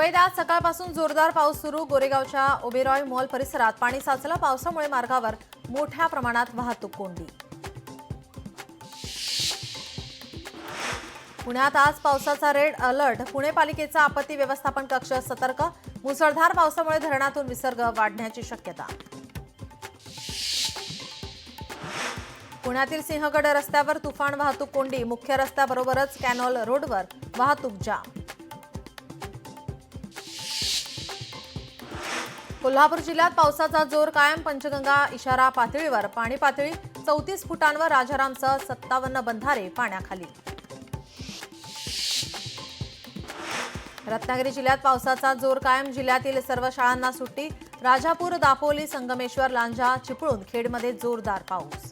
मुंबईत आज सकाळपासून जोरदार पाऊस सुरू। गोरेगावच्या ओबेरॉय मॉल परिसरात पाणी साचलं। पावसामुळे मार्गावर मोठ्या प्रमाणात वाहतूक कोंडी। पुण्यात आज पावसाचा रेड अलर्ट। पुणे पालिकेचा आपत्ती व्यवस्थापन कक्ष सतर्क। मुसळधार पावसामुळे धरणातून विसर्ग वाढण्याची शक्यता। पुण्यातील सिंहगड रस्त्यावर तुफान वाहतूक कोंडी। मुख्य रस्त्याबरोबरच कॅनॉल रोडवर वाहतूक जाम। कोल्हापूर जिल्ह्यात पावसाचा जोर कायम। पंचगंगा इशारा पातळीवर। पाणी पातळी 34 फुटांवर। राजारामसह 57 बंधारे पाण्याखाली। रत्नागिरी जिल्ह्यात पावसाचा जोर कायम। जिल्ह्यातील सर्व शाळांना सुट्टी। राजापूर, दापोली, संगमेश्वर, लांजा, चिपळूण, खेडमध्ये जोरदार पाऊस।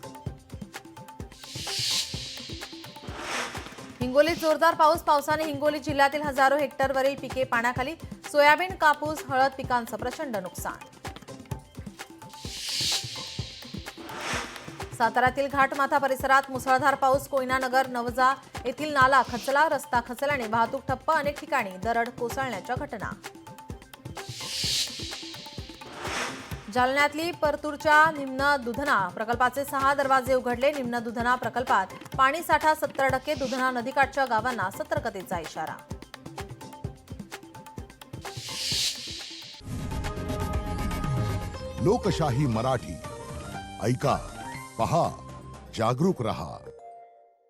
हिंगोलीत जोरदार पाऊस। पावसाने हिंगोली जिल्ह्यातील हजारो हेक्टरवरील पिके पाण्याखाली। सोयाबीन, कापूस, हळद पिकांचं प्रचंड नुकसान। साताऱ्यातील घाटमाथा परिसरात मुसळधार पाऊस। कोयनानगर, नवजा येथील नाला खचला। रस्ता खचल्याने वाहतूक ठप्प। अनेक ठिकाणी दरड कोसळण्याच्या घटना। जालन्यातली परतूरच्या निम्न दुधना प्रकल्पाचे 6 दरवाजे उघडले। निम्न दुधना प्रकल्पात पाणी साठा 70%। दुधना नदीकाठच्या गावांना सतर्कतेचा इशारा। लोकशाही मराठी ऐका, पहा, जागरूक रहा।